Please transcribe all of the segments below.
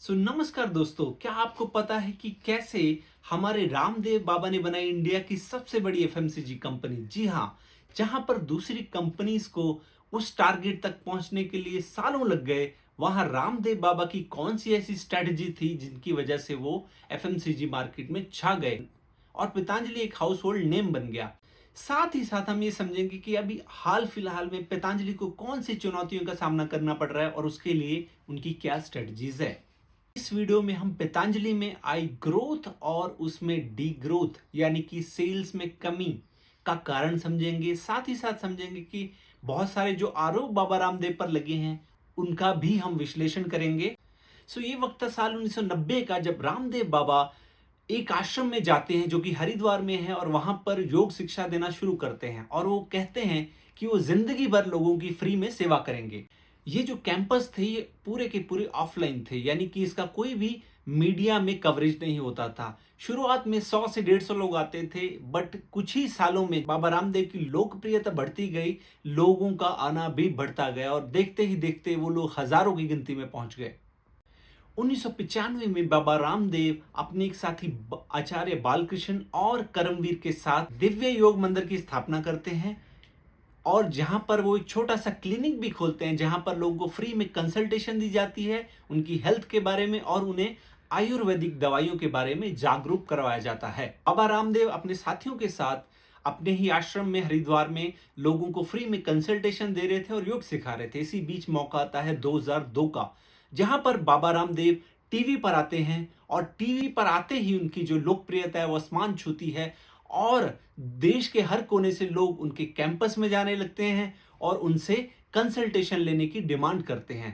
नमस्कार दोस्तों, क्या आपको पता है कि कैसे हमारे रामदेव बाबा ने बनाई इंडिया की सबसे बड़ी एफएमसीजी कंपनी? जी हाँ, जहां पर दूसरी कंपनीज को उस टारगेट तक पहुंचने के लिए सालों लग गए, वहां रामदेव बाबा की कौन सी ऐसी स्ट्रेटजी थी जिनकी वजह से वो एफएमसीजी मार्केट में छा गए और पतंजलि एक हाउस होल्ड नेम बन गया। साथ ही साथ हम ये समझेंगे कि अभी हाल फिलहाल में पतंजलि को कौन सी चुनौतियों का सामना करना पड़ रहा है और उसके लिए उनकी क्या स्ट्रेटजीज है। इस वीडियो में हम पतंजलि में आई ग्रोथ और उसमें डी ग्रोथ यानी कि सेल्स में कमी का कारण समझेंगे। साथ ही साथ समझेंगे कि बहुत सारे जो आरोप बाबा रामदेव पर लगे हैं उनका भी हम विश्लेषण करेंगे। ये वक्त था साल 1990 का, जब रामदेव बाबा एक आश्रम में जाते हैं जो कि हरिद्वार में है और वहां पर योग शिक्षा देना शुरू करते हैं और वो कहते हैं कि वो जिंदगी भर लोगों की फ्री में सेवा करेंगे। ये जो कैंपस थे ये पूरे के पूरे ऑफलाइन थे, यानी कि इसका कोई भी मीडिया में कवरेज नहीं होता था। शुरुआत में 100 से 150 लोग आते थे, बट कुछ ही सालों में बाबा रामदेव की लोकप्रियता बढ़ती गई, लोगों का आना भी बढ़ता गया और देखते ही देखते वो लोग हजारों की गिनती में पहुंच गए। 1995 में बाबा रामदेव अपने एक साथी आचार्य बालकृष्ण और करमवीर के साथ दिव्य योग मंदिर की स्थापना करते हैं और जहां पर वो एक छोटा सा क्लिनिक भी खोलते हैं जहां पर लोगों को फ्री में कंसल्टेशन दी जाती है उनकी हेल्थ के बारे में और उन्हें आयुर्वेदिक दवाइयों के बारे में जागरूक करवाया जाता है। बाबा रामदेव अपने साथियों के साथ अपने ही आश्रम में हरिद्वार में लोगों को फ्री में कंसल्टेशन दे रहे थे और योग सिखा रहे थे। इसी बीच मौका आता है 2002 का, जहां पर बाबा रामदेव टीवी पर आते हैं और टीवी पर आते ही उनकी जो लोकप्रियता है वो आसमान छूती है और देश के हर कोने से लोग उनके कैंपस में जाने लगते हैं और उनसे कंसल्टेशन लेने की डिमांड करते हैं।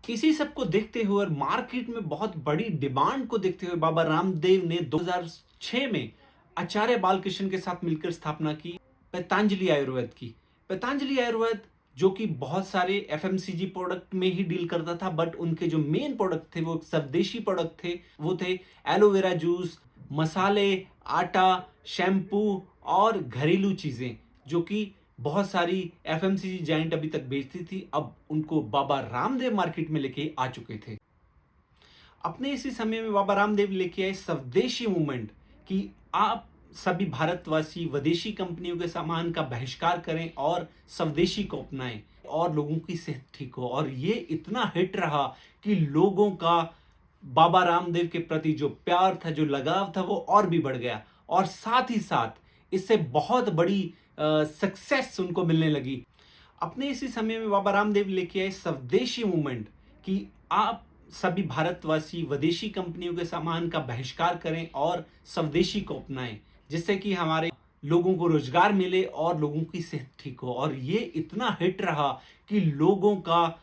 इसी सब को देखते हुए और मार्केट में बहुत बड़ी डिमांड को देखते हुए बाबा रामदेव ने 2006 में आचार्य बालकृष्ण के साथ मिलकर स्थापना की पतंजलि आयुर्वेद की। पतंजलि आयुर्वेद जो कि बहुत सारे एफएमसीजी प्रोडक्ट में ही डील करता था, बट उनके जो मेन प्रोडक्ट थे वो स्वदेशी प्रोडक्ट थे। वो थे एलोवेरा जूस, मसाले, आटा, शैम्पू और घरेलू चीजें जो कि बहुत सारी एफएमसीजी जाइंट अभी तक बेचती थी। अब उनको बाबा रामदेव मार्केट में लेके आ चुके थे। अपने इसी समय में बाबा रामदेव लेके आए स्वदेशी मूवमेंट कि आप सभी भारतवासी विदेशी कंपनियों के सामान का बहिष्कार करें और स्वदेशी को अपनाएं और लोगों की सेहत ठीक हो। और ये इतना हिट रहा कि लोगों का बाबा रामदेव के प्रति जो प्यार था, जो लगाव था, वो और भी बढ़ गया और साथ ही साथ इससे बहुत बड़ी सक्सेस उनको मिलने लगी। अपने इसी समय में बाबा रामदेव लेके आए स्वदेशी मूवमेंट कि आप सभी भारतवासी विदेशी कंपनियों के सामान का बहिष्कार करें और स्वदेशी को अपनाएं, जिससे कि हमारे लोगों को रोजगार मिले और लोगों की सेहत ठीक हो। और ये इतना हिट रहा कि लोगों का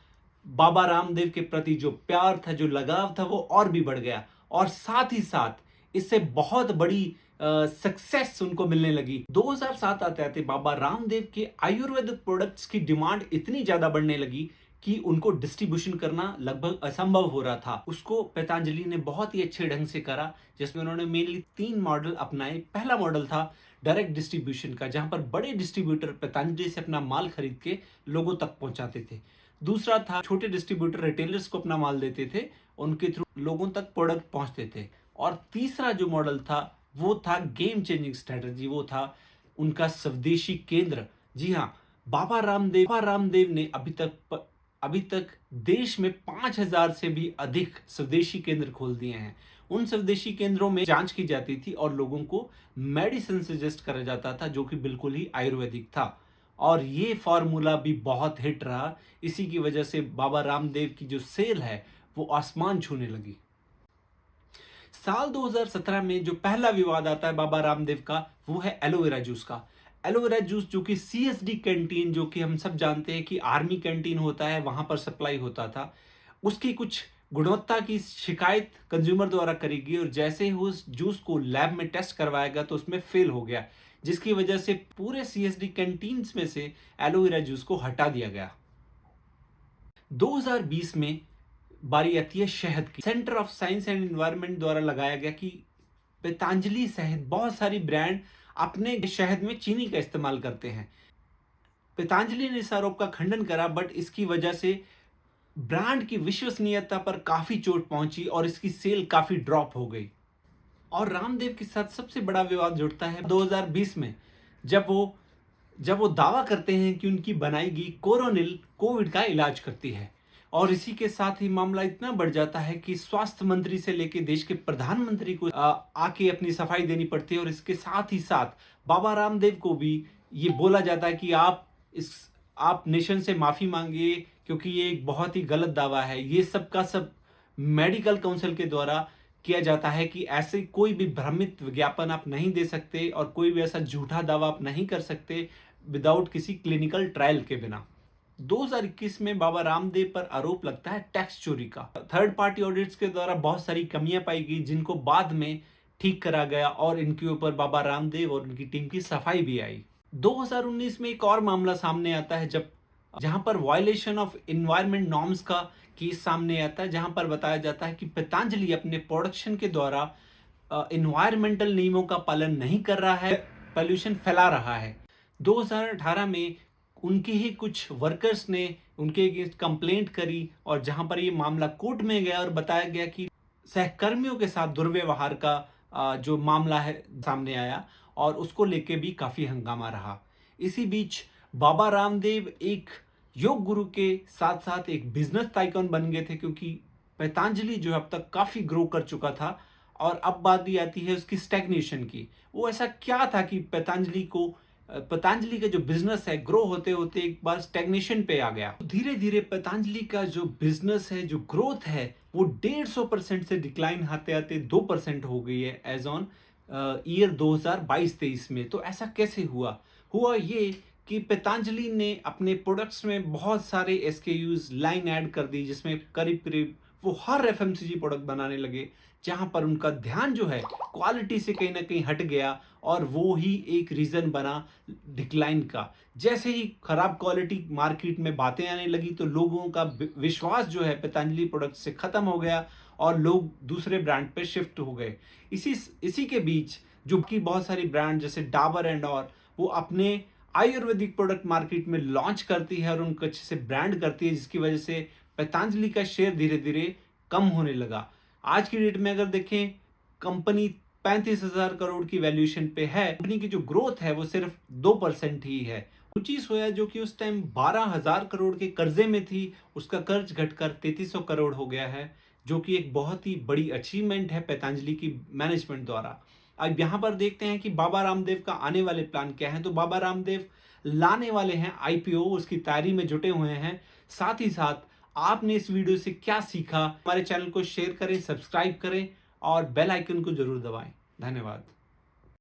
बाबा रामदेव के प्रति जो प्यार था, जो लगाव था, वो और भी बढ़ गया और साथ ही साथ इससे बहुत बड़ी सक्सेस उनको मिलने लगी। 2007 आते आते बाबा रामदेव के आयुर्वेदिक प्रोडक्ट्स की डिमांड इतनी ज्यादा बढ़ने लगी कि उनको डिस्ट्रीब्यूशन करना लगभग असंभव हो रहा था। उसको पतंजलि ने बहुत ही अच्छे ढंग से करा, जिसमें उन्होंने मेनली 3 मॉडल अपनाए। पहला मॉडल था डायरेक्ट डिस्ट्रीब्यूशन का, जहां पर बड़े डिस्ट्रीब्यूटर पतंजलि से अपना माल खरीद के लोगों तक पहुंचाते थे। दूसरा था छोटे डिस्ट्रीब्यूटर रिटेलर्स को अपना माल देते थे, उनके थ्रू लोगों तक प्रोडक्ट पहुंचते थे। और तीसरा जो मॉडल था वो था गेम चेंजिंग स्ट्रेटजी, वो था उनका स्वदेशी केंद्र। जी हाँ, बाबा रामदेव ने अभी तक देश में 5000 से भी अधिक स्वदेशी केंद्र खोल दिए हैं। उन स्वदेशी केंद्रों में जांच की जाती थी और लोगों को मेडिसिन सजेस्ट करा जाता था जो कि बिल्कुल ही आयुर्वेदिक था। और ये फॉर्मूला भी बहुत हिट रहा। इसी की वजह से बाबा रामदेव की जो सेल है वो आसमान छूने लगी। साल 2017 में जो पहला विवाद आता है बाबा रामदेव का, वो है एलोवेरा जूस का। एलोवेरा जूस जो कि सीएसडी कैंटीन, जो कि हम सब जानते हैं कि आर्मी कैंटीन होता है, वहां पर सप्लाई होता था, उसकी कुछ गुणवत्ता की शिकायत कंज्यूमर द्वारा करी गई और जैसे ही उस जूस को लैब में टेस्ट करवाएगा तो उसमें फेल हो गया, जिसकी वजह से पूरे सीएसडी कैंटीन में से एलोवेरा जूस को हटा दिया गया। 2020 में बारी आती है शहद की। Centre of science and environment द्वारा लगाया गया कि पतंजलि सहित बहुत सारी ब्रांड अपने शहद में चीनी का इस्तेमाल करते हैं। पतंजलि ने इस आरोप का खंडन करा, बट इसकी वजह से ब्रांड की विश्वसनीयता पर काफी चोट पहुंची और इसकी सेल काफी ड्रॉप हो गई। और रामदेव के साथ सबसे बड़ा विवाद जुड़ता है 2020 में, जब वो दावा करते हैं कि उनकी बनाई गई कोरोनिल कोविड का इलाज करती है। और इसी के साथ ही मामला इतना बढ़ जाता है कि स्वास्थ्य मंत्री से लेके देश के प्रधानमंत्री को आके अपनी सफाई देनी पड़ती है। और इसके साथ ही साथ बाबा रामदेव को भी ये बोला जाता है कि आप नेशन से माफी मांगिए, क्योंकि ये एक बहुत ही गलत दावा है। ये सब का सब मेडिकल काउंसिल के द्वारा किया जाता है कि ऐसे कोई भी भ्रमित विज्ञापन आप नहीं दे सकते और कोई भी ऐसा झूठा दावा आप नहीं कर सकते विदाउट किसी क्लिनिकल ट्रायल के बिना। 2021 में बाबा रामदेव पर आरोप लगता है टैक्स चोरी का। थर्ड पार्टी ऑडिट्स के द्वारा बहुत सारी कमियां पाई गई, जिनको बाद में ठीक करा गया और इनके ऊपर बाबा रामदेव और उनकी टीम की सफाई भी आई। 2019 में एक और मामला सामने आता है जहां पर वायलेशन ऑफ एनवायरमेंट नॉर्म्स का केस सामने आता है, जहां पर बताया जाता है कि पतंजलि अपने प्रोडक्शन के द्वारा एनवायरमेंटल नियमों का पालन नहीं कर रहा है, पोल्यूशन फैला रहा है। 2018 में उनके ही कुछ वर्कर्स ने उनके अगेंस्ट कंप्लेंट करी और जहां पर ये मामला कोर्ट में गया और बताया गया कि सहकर्मियों के साथ दुर्व्यवहार का जो मामला है सामने आया और उसको लेके भी काफी हंगामा रहा। इसी बीच बाबा रामदेव एक योग गुरु के साथ साथ एक बिजनेस टाइकन बन गए थे, क्योंकि पतंजलि जो अब तक काफी ग्रो कर चुका था। और अब बात भी आती है उसकी स्टैग्नेशन की। वो ऐसा क्या था कि पतंजलि का जो बिजनेस है ग्रो होते होते एक बार स्टैग्नेशन पे आ गया। धीरे धीरे पतंजलि का जो बिजनेस है, जो ग्रोथ है, वो 150% से डिक्लाइन आते आते 2% हो गई है एज ऑन ईयर 2022-23 में। तो ऐसा कैसे हुआ ये कि पतंजलि ने अपने प्रोडक्ट्स में बहुत सारे एसकेयूज लाइन ऐड कर दी, जिसमें करीब करीब वो हर एफएमसीजी प्रोडक्ट बनाने लगे, जहां पर उनका ध्यान जो है क्वालिटी से कहीं ना कहीं हट गया और वो ही एक रीजन बना डिक्लाइन का। जैसे ही खराब क्वालिटी मार्केट में बातें आने लगी तो लोगों का विश्वास जो है पतंजलि प्रोडक्ट से खत्म हो गया और लोग दूसरे ब्रांड पे शिफ्ट हो गए। इसी के बीच जो कि बहुत सारी ब्रांड जैसे डाबर एंड और वो अपने आयुर्वेदिक प्रोडक्ट मार्केट में लॉन्च करती है और उनको अच्छे से ब्रांड करती है, जिसकी वजह से पतंजलि का शेयर धीरे धीरे कम होने लगा। आज की डेट में अगर देखें, कंपनी 35,000 करोड़ की वैल्यूएशन पे है। कंपनी की जो ग्रोथ है वो सिर्फ 2% ही है। रुचि सोया जो कि उस टाइम 12,000 करोड़ के कर्जे में थी, उसका कर्ज घटकर 3300 करोड़ हो गया है, जो कि एक बहुत ही बड़ी अचीवमेंट है पतंजलि की मैनेजमेंट द्वारा। अब यहाँ पर देखते हैं कि बाबा रामदेव का आने वाले प्लान क्या है। तो बाबा रामदेव लाने वाले हैं आईपीओ, उसकी तैयारी में जुटे हुए हैं। साथ ही साथ आपने इस वीडियो से क्या सीखा, हमारे चैनल को शेयर करें, सब्सक्राइब करें और बेल आइकन को जरूर दबाएं। धन्यवाद।